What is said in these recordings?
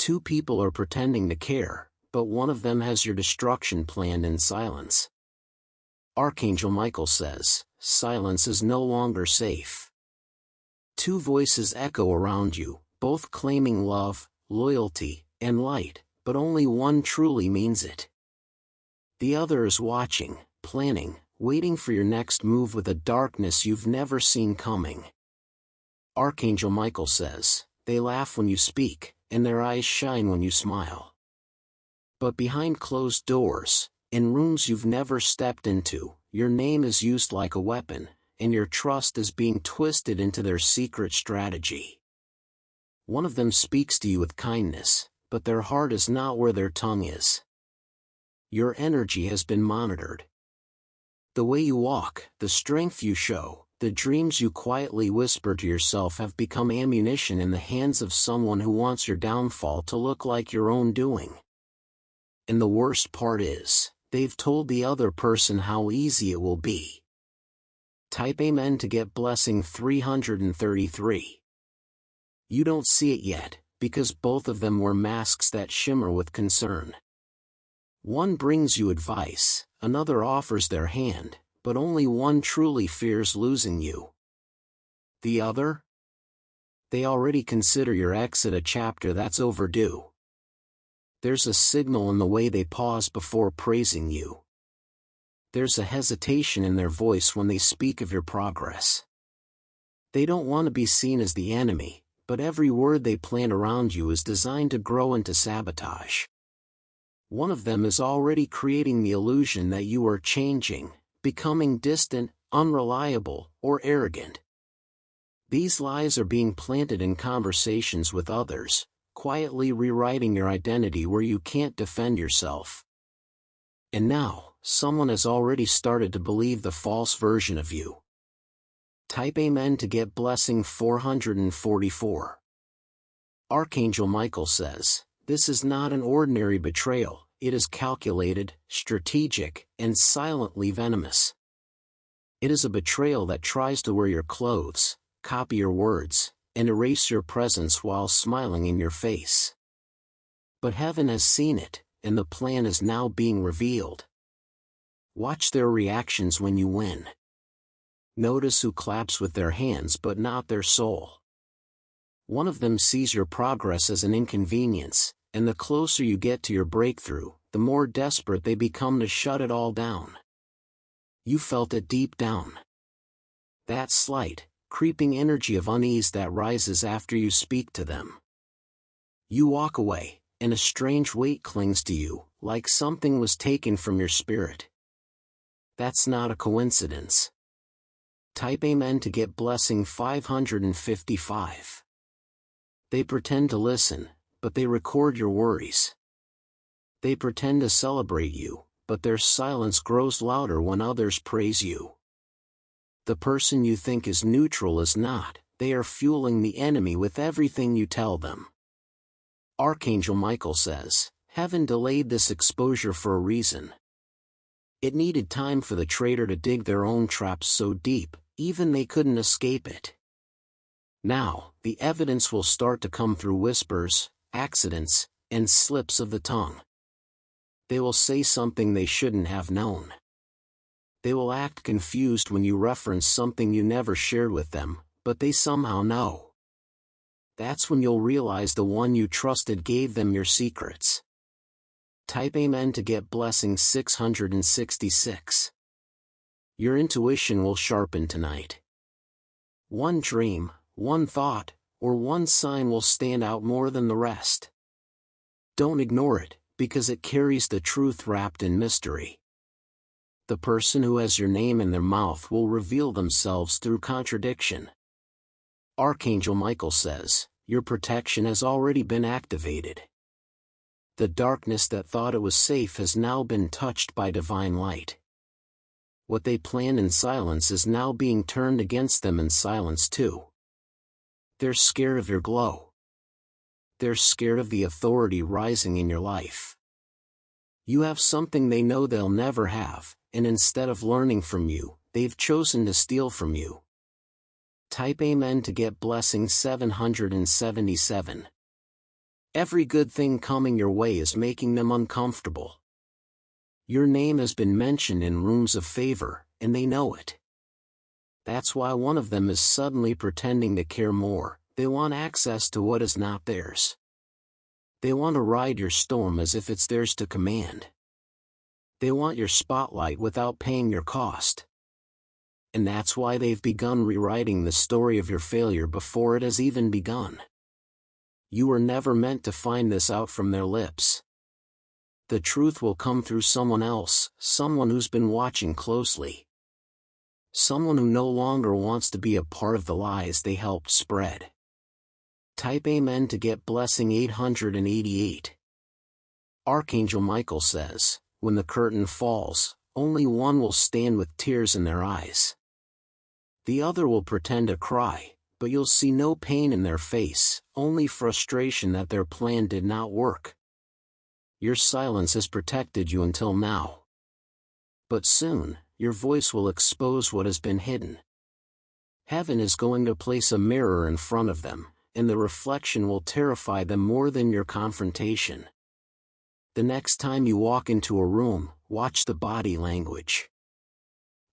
Two people are pretending to care, but one of them has your destruction planned in silence. Archangel Michael says, silence is no longer safe. Two voices echo around you, both claiming love, loyalty, and light, but only one truly means it. The other is watching, planning, waiting for your next move with a darkness you've never seen coming. Archangel Michael says, they laugh when you speak, and their eyes shine when you smile. But behind closed doors, in rooms you've never stepped into, your name is used like a weapon, and your trust is being twisted into their secret strategy. One of them speaks to you with kindness, but their heart is not where their tongue is. Your energy has been monitored. The way you walk, the strength you show, the dreams you quietly whisper to yourself have become ammunition in the hands of someone who wants your downfall to look like your own doing. And the worst part is, they've told the other person how easy it will be. Type Amen to get blessing 333. You don't see it yet, because both of them wear masks that shimmer with concern. One brings you advice, another offers their hand, but only one truly fears losing you. The other? They already consider your exit a chapter that's overdue. There's a signal in the way they pause before praising you. There's a hesitation in their voice when they speak of your progress. They don't want to be seen as the enemy, but every word they plant around you is designed to grow into sabotage. One of them is already creating the illusion that you are changing, becoming distant, unreliable, or arrogant. These lies are being planted in conversations with others, quietly rewriting your identity where you can't defend yourself. And now, someone has already started to believe the false version of you. Type Amen to get blessing 444. Archangel Michael says, this is not an ordinary betrayal, it is calculated, strategic, and silently venomous. It is a betrayal that tries to wear your clothes, copy your words, and erase your presence while smiling in your face. But heaven has seen it, and the plan is now being revealed. Watch their reactions when you win. Notice who claps with their hands but not their soul. One of them sees your progress as an inconvenience, and the closer you get to your breakthrough, the more desperate they become to shut it all down. You felt it deep down. That slight, creeping energy of unease that rises after you speak to them. You walk away, and a strange weight clings to you, like something was taken from your spirit. That's not a coincidence. Type Amen to get blessing 555. They pretend to listen, but they record your worries. They pretend to celebrate you, but their silence grows louder when others praise you. The person you think is neutral is not, they are fueling the enemy with everything you tell them. Archangel Michael says, heaven delayed this exposure for a reason. It needed time for the traitor to dig their own traps so deep, even they couldn't escape it. Now, the evidence will start to come through whispers, accidents, and slips of the tongue. They will say something they shouldn't have known. They will act confused when you reference something you never shared with them, but they somehow know. That's when you'll realize the one you trusted gave them your secrets. Type Amen to get blessing 666. Your intuition will sharpen tonight. One dream, one thought, or one sign will stand out more than the rest. Don't ignore it, because it carries the truth wrapped in mystery. The person who has your name in their mouth will reveal themselves through contradiction. Archangel Michael says, your protection has already been activated. The darkness that thought it was safe has now been touched by divine light. What they planned in silence is now being turned against them in silence too. They're scared of your glow. They're scared of the authority rising in your life. You have something they know they'll never have, and instead of learning from you, they've chosen to steal from you. Type Amen to get blessing 777. Every good thing coming your way is making them uncomfortable. Your name has been mentioned in rooms of favor, and they know it. That's why one of them is suddenly pretending to care more. They want access to what is not theirs. They want to ride your storm as if it's theirs to command. They want your spotlight without paying your cost. And that's why they've begun rewriting the story of your failure before it has even begun. You were never meant to find this out from their lips. The truth will come through someone else, someone who's been watching closely. Someone who no longer wants to be a part of the lies they helped spread. Type Amen to get blessing 888. Archangel Michael says, when the curtain falls, only one will stand with tears in their eyes. The other will pretend to cry, but you'll see no pain in their face, only frustration that their plan did not work. Your silence has protected you until now. But soon, your voice will expose what has been hidden. Heaven is going to place a mirror in front of them, and the reflection will terrify them more than your confrontation. The next time you walk into a room, watch the body language.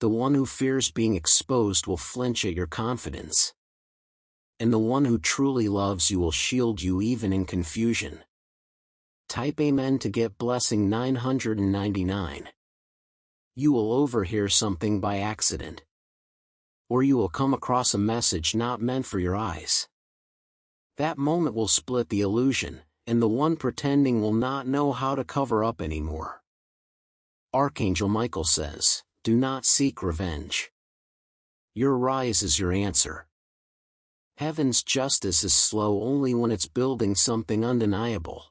The one who fears being exposed will flinch at your confidence. And the one who truly loves you will shield you even in confusion. Type Amen to get blessing 999. You will overhear something by accident. Or you will come across a message not meant for your eyes. That moment will split the illusion, and the one pretending will not know how to cover up anymore. Archangel Michael says, do not seek revenge. Your rise is your answer. Heaven's justice is slow only when it's building something undeniable.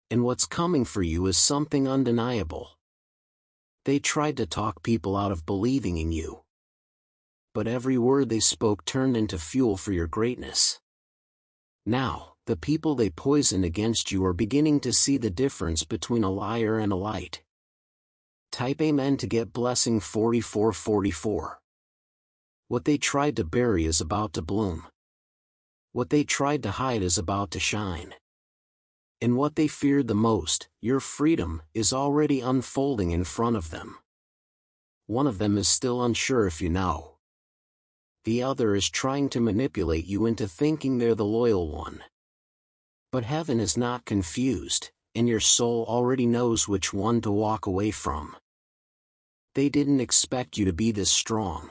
And what's coming for you is something undeniable. They tried to talk people out of believing in you. But every word they spoke turned into fuel for your greatness. Now, the people they poisoned against you are beginning to see the difference between a liar and a light. Type Amen to get blessing 4444. What they tried to bury is about to bloom. What they tried to hide is about to shine. And what they feared the most, your freedom, is already unfolding in front of them. One of them is still unsure if you know. The other is trying to manipulate you into thinking they're the loyal one. But heaven is not confused, and your soul already knows which one to walk away from. They didn't expect you to be this strong.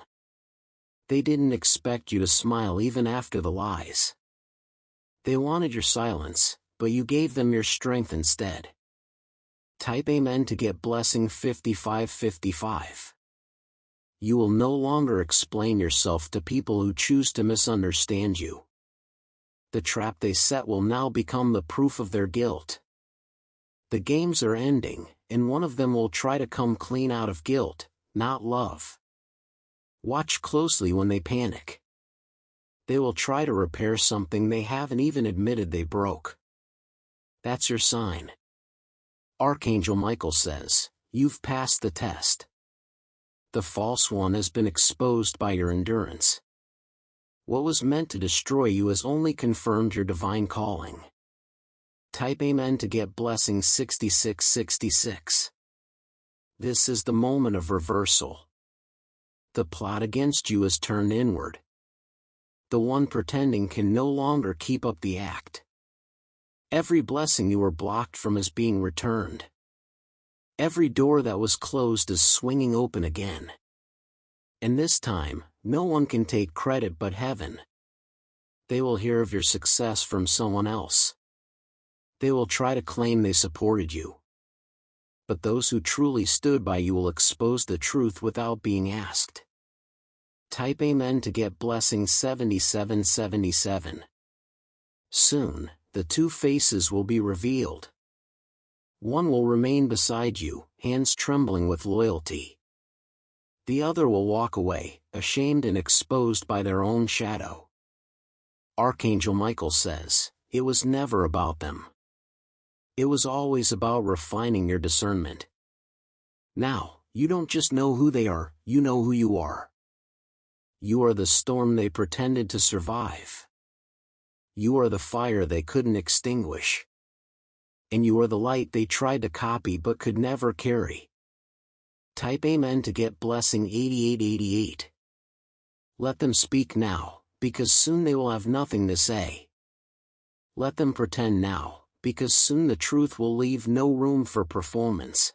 They didn't expect you to smile even after the lies. They wanted your silence, but you gave them your strength instead. Type Amen to get blessing 5555. You will no longer explain yourself to people who choose to misunderstand you. The trap they set will now become the proof of their guilt. The games are ending, and one of them will try to come clean out of guilt, not love. Watch closely when they panic. They will try to repair something they haven't even admitted they broke. That's your sign. Archangel Michael says, you've passed the test. The false one has been exposed by your endurance. What was meant to destroy you has only confirmed your divine calling. Type Amen to get blessing 6666. This is the moment of reversal. The plot against you is turned inward. The one pretending can no longer keep up the act. Every blessing you were blocked from is being returned. Every door that was closed is swinging open again. And this time, no one can take credit but heaven. They will hear of your success from someone else. They will try to claim they supported you. But those who truly stood by you will expose the truth without being asked. Type Amen to get blessing 7777. Soon, the two faces will be revealed. One will remain beside you, hands trembling with loyalty. The other will walk away, ashamed and exposed by their own shadow. Archangel Michael says, it was never about them. It was always about refining your discernment. Now, you don't just know who they are, you know who you are. You are the storm they pretended to survive. You are the fire they couldn't extinguish. And you are the light they tried to copy but could never carry. Type Amen to get blessing 8888. Let them speak now, because soon they will have nothing to say. Let them pretend now, because soon the truth will leave no room for performance.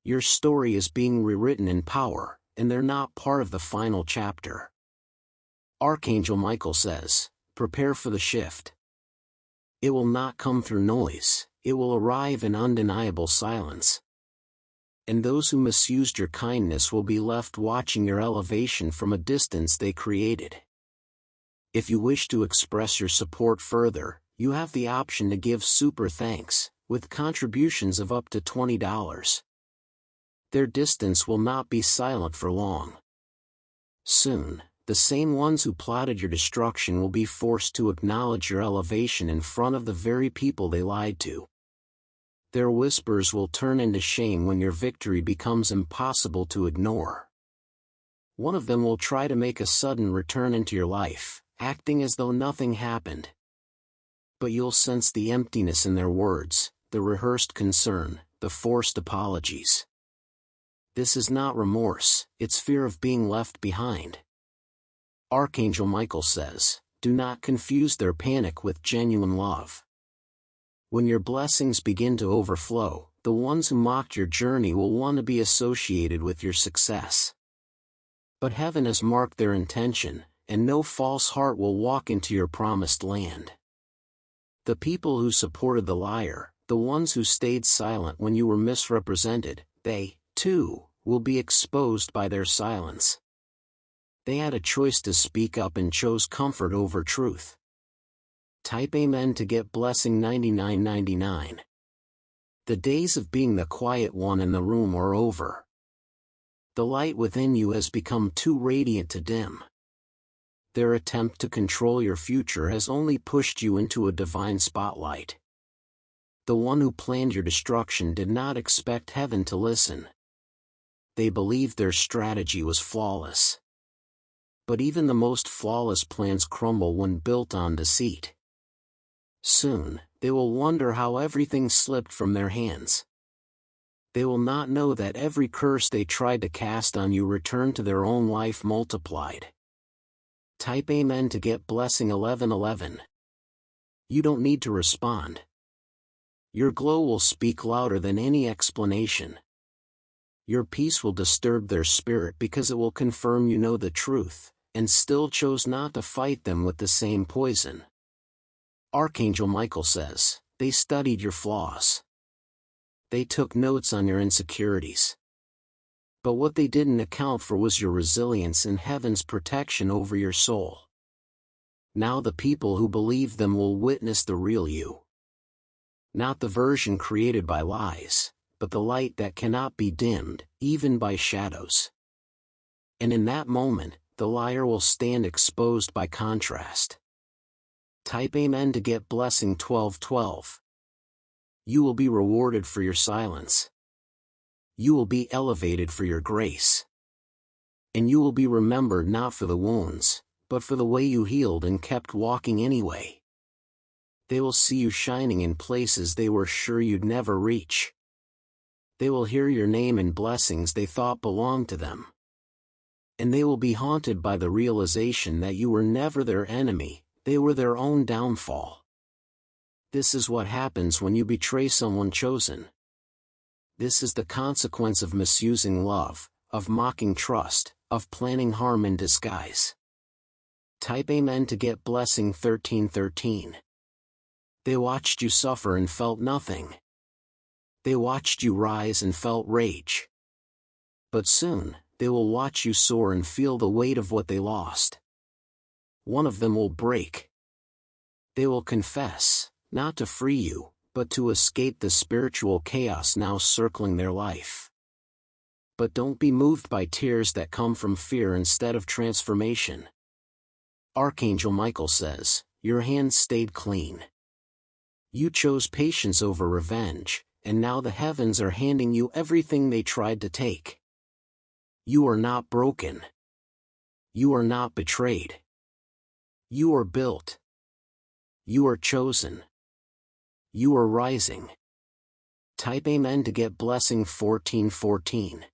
Your story is being rewritten in power, and they're not part of the final chapter. Archangel Michael says, prepare for the shift. It will not come through noise, it will arrive in undeniable silence. And those who misused your kindness will be left watching your elevation from a distance they created. If you wish to express your support further, you have the option to give super thanks, with contributions of up to $20. Their distance will not be silent for long. Soon, the same ones who plotted your destruction will be forced to acknowledge your elevation in front of the very people they lied to. Their whispers will turn into shame when your victory becomes impossible to ignore. One of them will try to make a sudden return into your life, acting as though nothing happened. But you'll sense the emptiness in their words, the rehearsed concern, the forced apologies. This is not remorse, it's fear of being left behind. Archangel Michael says, do not confuse their panic with genuine love. When your blessings begin to overflow, the ones who mocked your journey will want to be associated with your success. But heaven has marked their intention, and no false heart will walk into your promised land. The people who supported the liar, the ones who stayed silent when you were misrepresented, they, too, will be exposed by their silence. They had a choice to speak up and chose comfort over truth. Type Amen to get blessing 9999. The days of being the quiet one in the room are over. The light within you has become too radiant to dim. Their attempt to control your future has only pushed you into a divine spotlight. The one who planned your destruction did not expect heaven to listen. They believed their strategy was flawless. But even the most flawless plans crumble when built on deceit. Soon, they will wonder how everything slipped from their hands. They will not know that every curse they tried to cast on you returned to their own life multiplied. Type Amen to get blessing 1111. You don't need to respond. Your glow will speak louder than any explanation. Your peace will disturb their spirit because it will confirm you know the truth, and still chose not to fight them with the same poison. Archangel Michael says, they studied your flaws. They took notes on your insecurities. But what they didn't account for was your resilience and heaven's protection over your soul. Now the people who believe them will witness the real you. Not the version created by lies, but the light that cannot be dimmed, even by shadows. And in that moment, the liar will stand exposed by contrast. Type Amen to get blessing 1212. You will be rewarded for your silence. You will be elevated for your grace. And you will be remembered not for the wounds, but for the way you healed and kept walking anyway. They will see you shining in places they were sure you'd never reach. They will hear your name in blessings they thought belonged to them. And they will be haunted by the realization that you were never their enemy, they were their own downfall. This is what happens when you betray someone chosen. This is the consequence of misusing love, of mocking trust, of planning harm in disguise. Type Amen to get blessing 1313. They watched you suffer and felt nothing. They watched you rise and felt rage. But soon, they will watch you soar and feel the weight of what they lost. One of them will break. They will confess, not to free you, but to escape the spiritual chaos now circling their life. But don't be moved by tears that come from fear instead of transformation. Archangel Michael says, your hands stayed clean. You chose patience over revenge, and now the heavens are handing you everything they tried to take. You are not broken. You are not betrayed. You are built. You are chosen. You are rising. Type Amen to get blessing 1414.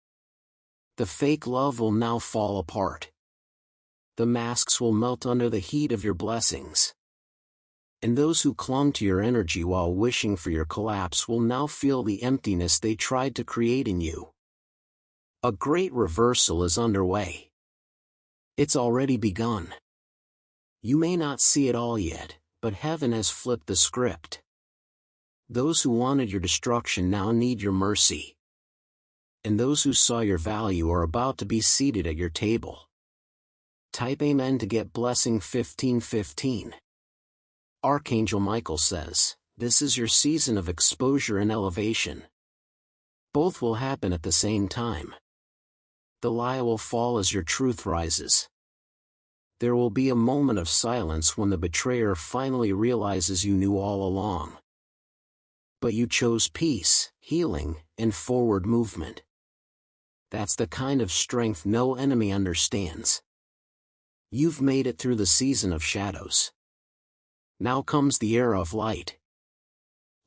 The fake love will now fall apart. The masks will melt under the heat of your blessings. And those who clung to your energy while wishing for your collapse will now feel the emptiness they tried to create in you. A great reversal is underway. It's already begun. You may not see it all yet, but heaven has flipped the script. Those who wanted your destruction now need your mercy. And those who saw your value are about to be seated at your table. Type Amen to get blessing 1515. Archangel Michael says, this is your season of exposure and elevation. Both will happen at the same time. The lie will fall as your truth rises. There will be a moment of silence when the betrayer finally realizes you knew all along. But you chose peace, healing, and forward movement. That's the kind of strength no enemy understands. You've made it through the season of shadows. Now comes the era of light.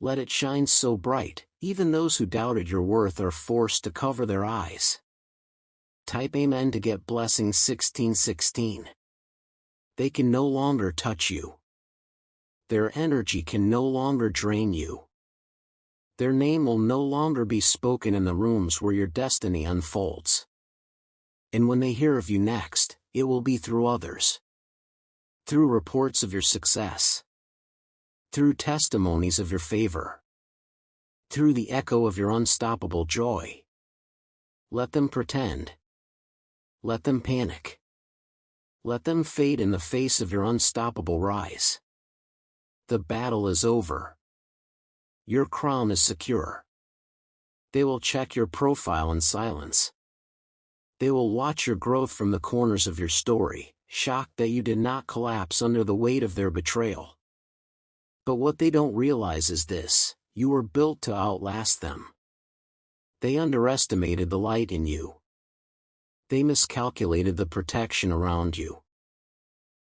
Let it shine so bright, even those who doubted your worth are forced to cover their eyes. Type Amen to get blessing 1616. They can no longer touch you. Their energy can no longer drain you. Their name will no longer be spoken in the rooms where your destiny unfolds. And when they hear of you next, it will be through others. Through reports of your success. Through testimonies of your favor. Through the echo of your unstoppable joy. Let them pretend. Let them panic. Let them fade in the face of your unstoppable rise. The battle is over. Your crown is secure. They will check your profile in silence. They will watch your growth from the corners of your story, shocked that you did not collapse under the weight of their betrayal. But what they don't realize is this: you were built to outlast them. They underestimated the light in you. They miscalculated the protection around you.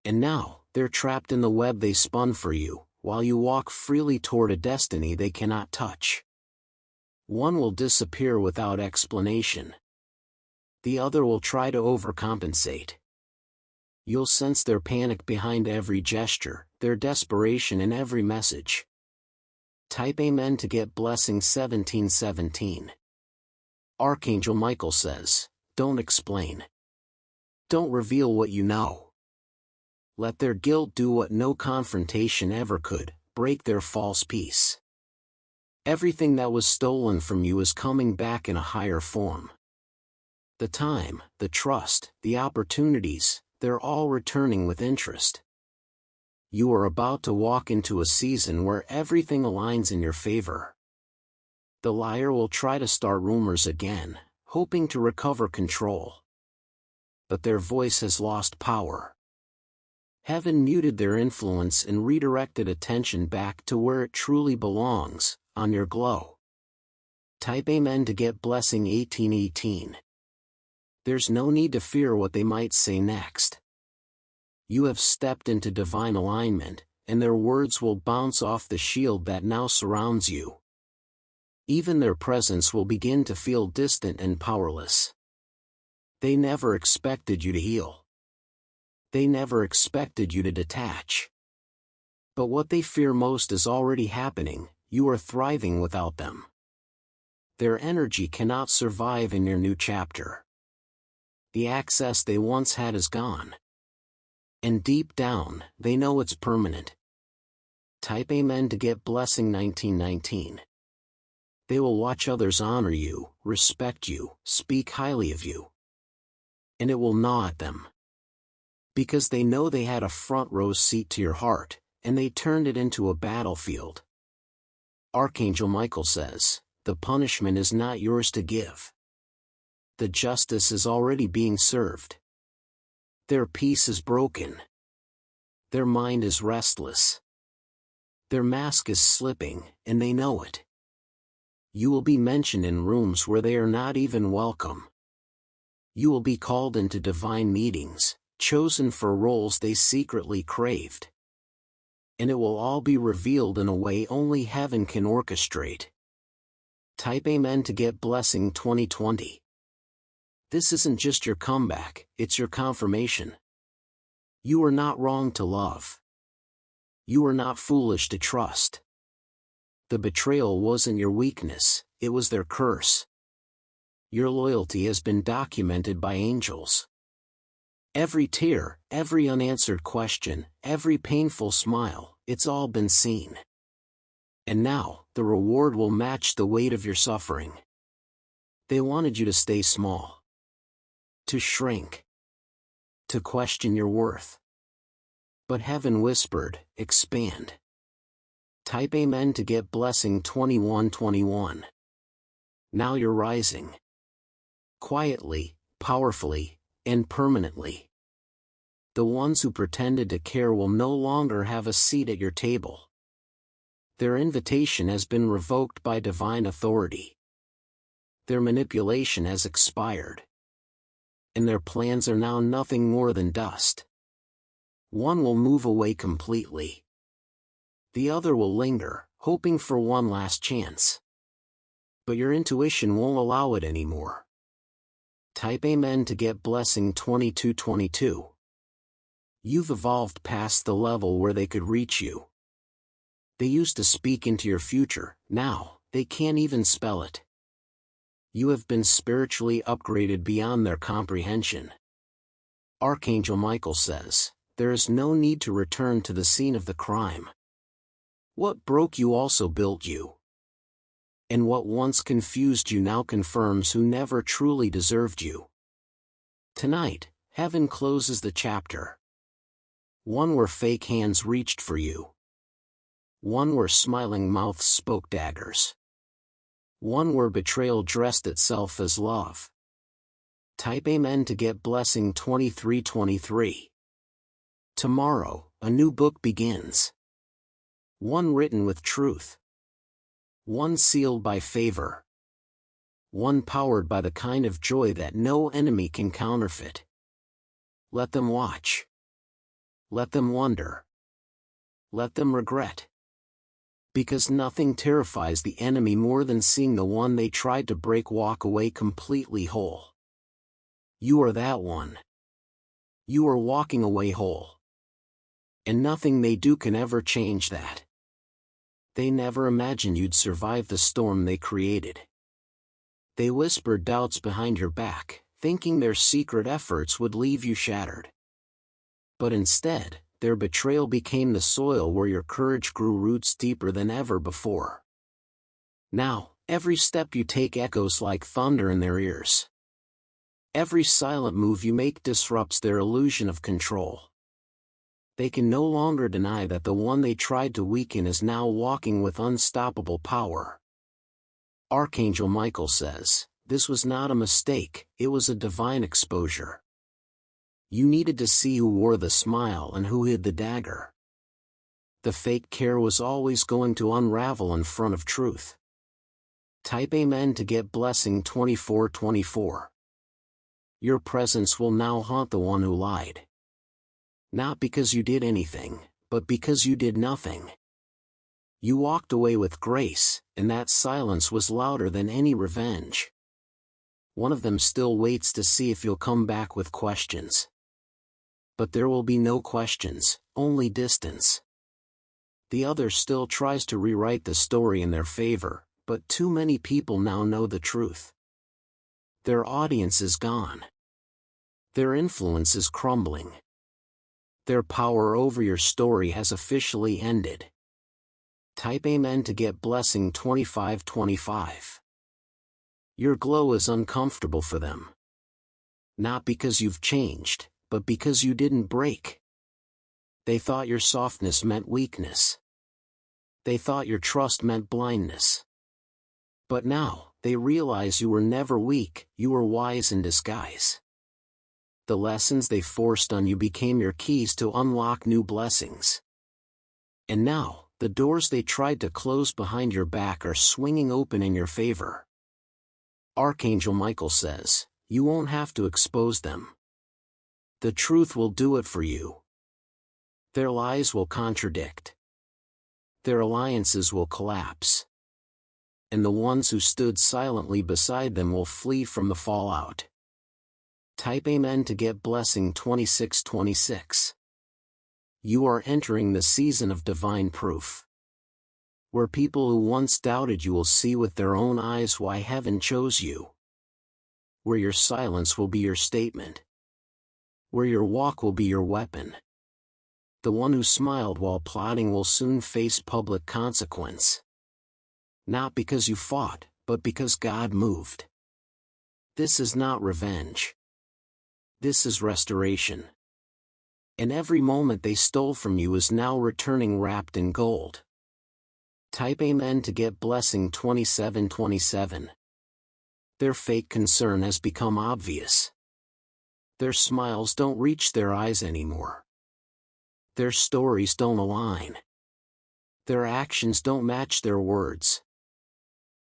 And now, they're trapped in the web they spun for you, while you walk freely toward a destiny they cannot touch. One will disappear without explanation. The other will try to overcompensate. You'll sense their panic behind every gesture, their desperation in every message. Type Amen to get blessing 1717. Archangel Michael says, don't explain. Don't reveal what you know. Let their guilt do what no confrontation ever could, break their false peace. Everything that was stolen from you is coming back in a higher form. The time, the trust, the opportunities, they're all returning with interest. You are about to walk into a season where everything aligns in your favor. The liar will try to start rumors again, hoping to recover control. But their voice has lost power. Heaven muted their influence and redirected attention back to where it truly belongs, on your glow. Type Amen to get blessing 1818. There's no need to fear what they might say next. You have stepped into divine alignment, and their words will bounce off the shield that now surrounds you. Even their presence will begin to feel distant and powerless. They never expected you to heal. They never expected you to detach. But what they fear most is already happening. You are thriving without them. Their energy cannot survive in your new chapter. The access they once had is gone. And deep down, they know it's permanent. Type Amen to get blessing 1919. They will watch others honor you, respect you, speak highly of you. And it will gnaw at them. Because they know they had a front row seat to your heart, and they turned it into a battlefield. Archangel Michael says, the punishment is not yours to give. The justice is already being served. Their peace is broken. Their mind is restless. Their mask is slipping, and they know it. You will be mentioned in rooms where they are not even welcome. You will be called into divine meetings, chosen for roles they secretly craved. and it will all be revealed in a way only heaven can orchestrate. Type Amen to get Blessing 2020. This isn't just your comeback, it's your confirmation. You are not wrong to love. You are not foolish to trust. The betrayal wasn't your weakness, it was their curse. Your loyalty has been documented by angels. Every tear, every unanswered question, every painful smile, it's all been seen. And now, the reward will match the weight of your suffering. They wanted you to stay small, to shrink, to question your worth. But heaven whispered, expand. Type Amen to get Blessing 2121. Now you're rising. Quietly, powerfully, and permanently. The ones who pretended to care will no longer have a seat at your table. Their invitation has been revoked by divine authority. Their manipulation has expired. And their plans are now nothing more than dust. One will move away completely. The other will linger, hoping for one last chance. But your intuition won't allow it anymore. Type Amen to get Blessing 2222. You've evolved past the level where they could reach you. They used to speak into your future, now, they can't even spell it. You have been spiritually upgraded beyond their comprehension. Archangel Michael says, there is no need to return to the scene of the crime. What broke you also built you. And what once confused you now confirms who never truly deserved you. Tonight, heaven closes the chapter. One where fake hands reached for you. One where smiling mouths spoke daggers. One where betrayal dressed itself as love. Type Amen to get Blessing 2323. Tomorrow, a new book begins. One written with truth. One sealed by favor. One powered by the kind of joy that no enemy can counterfeit. Let them watch. Let them wonder. Let them regret. Because nothing terrifies the enemy more than seeing the one they tried to break walk away completely whole. You are that one. You are walking away whole. And nothing they do can ever change that. They never imagined you'd survive the storm they created. They whispered doubts behind your back, thinking their secret efforts would leave you shattered. But instead, their betrayal became the soil where your courage grew roots deeper than ever before. Now, every step you take echoes like thunder in their ears. Every silent move you make disrupts their illusion of control. They can no longer deny that the one they tried to weaken is now walking with unstoppable power. Archangel Michael says, this was not a mistake, it was a divine exposure. You needed to see who wore the smile and who hid the dagger. The fake care was always going to unravel in front of truth. Type Amen to get Blessing 2424. Your presence will now haunt the one who lied. Not because you did anything, but because you did nothing. You walked away with grace, and that silence was louder than any revenge. One of them still waits to see if you'll come back with questions. But there will be no questions, only distance. The other still tries to rewrite the story in their favor, but too many people now know the truth. Their audience is gone. Their influence is crumbling. Their power over your story has officially ended. Type Amen to get Blessing 2525. Your glow is uncomfortable for them. Not because you've changed, but because you didn't break. They thought your softness meant weakness. They thought your trust meant blindness. But now, they realize you were never weak, you were wise in disguise. The lessons they forced on you became your keys to unlock new blessings. And now, the doors they tried to close behind your back are swinging open in your favor. Archangel Michael says, you won't have to expose them. The truth will do it for you. Their lies will contradict. Their alliances will collapse. And the ones who stood silently beside them will flee from the fallout. Type Amen to get blessing 2626. You are entering the season of divine proof, where people who once doubted you will see with their own eyes why heaven chose you. Where your silence will be your statement. Where your walk will be your weapon. The one who smiled while plotting will soon face public consequence. Not because you fought, but because God moved. This is not revenge. This is restoration. And every moment they stole from you is now returning wrapped in gold. Type Amen to get blessing 2727. Their fake concern has become obvious. Their smiles don't reach their eyes anymore. Their stories don't align. Their actions don't match their words.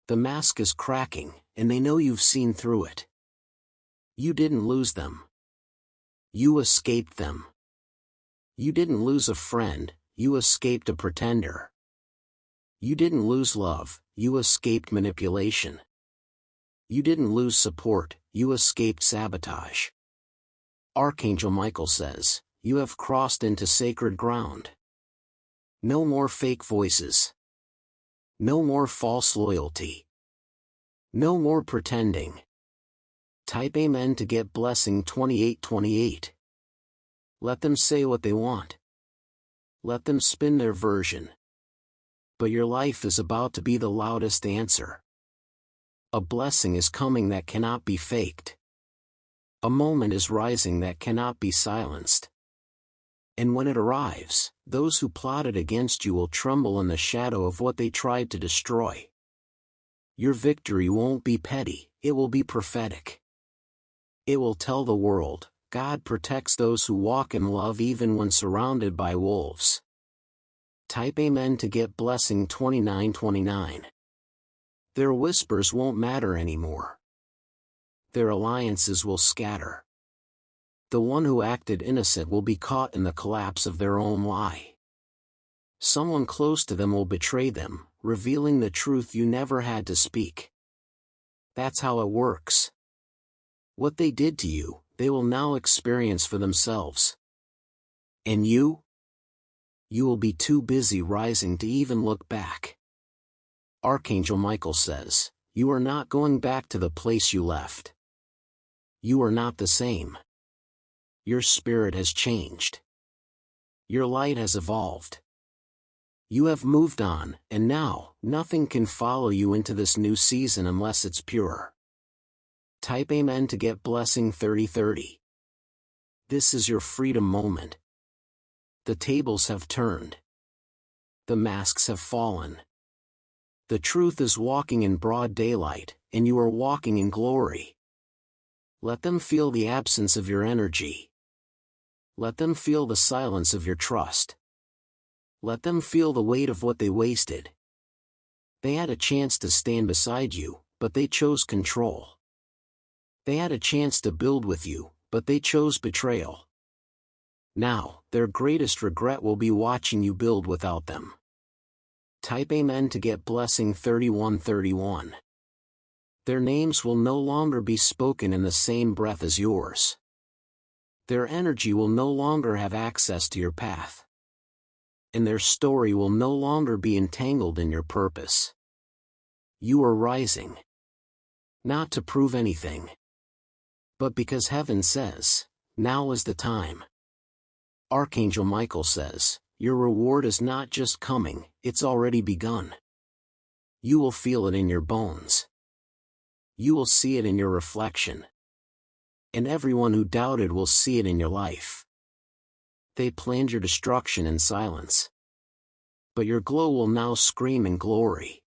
The mask is cracking, and they know you've seen through it. You didn't lose them. You escaped them. You didn't lose a friend, you escaped a pretender. You didn't lose love, you escaped manipulation. You didn't lose support, you escaped sabotage. Archangel Michael says, you have crossed into sacred ground. No more fake voices. No more false loyalty. No more pretending. Type Amen to get blessing 2828. Let them say what they want. Let them spin their version. But your life is about to be the loudest answer. A blessing is coming that cannot be faked. A moment is rising that cannot be silenced. And when it arrives, those who plotted against you will tremble in the shadow of what they tried to destroy. Your victory won't be petty, it will be prophetic. It will tell the world, God protects those who walk in love even when surrounded by wolves. Type Amen to get blessing 2929. Their whispers won't matter anymore. Their alliances will scatter. The one who acted innocent will be caught in the collapse of their own lie. Someone close to them will betray them, revealing the truth you never had to speak. That's how it works. What they did to you, they will now experience for themselves. And you? You will be too busy rising to even look back. Archangel Michael says, you are not going back to the place you left. You are not the same. Your spirit has changed. Your light has evolved. You have moved on, and now, nothing can follow you into this new season unless it's pure. Type Amen to get blessing 3030. This is your freedom moment. The tables have turned. The masks have fallen. The truth is walking in broad daylight, and you are walking in glory. Let them feel the absence of your energy. Let them feel the silence of your trust. Let them feel the weight of what they wasted. They had a chance to stand beside you, but they chose control. They had a chance to build with you, but they chose betrayal. Now, their greatest regret will be watching you build without them. Type Amen to get blessing 3131. Their names will no longer be spoken in the same breath as yours. Their energy will no longer have access to your path. And their story will no longer be entangled in your purpose. You are rising. Not to prove anything. But because heaven says, now is the time. Archangel Michael says, your reward is not just coming, it's already begun. You will feel it in your bones. You will see it in your reflection. And everyone who doubted will see it in your life. They planned your destruction in silence. But your glow will now scream in glory.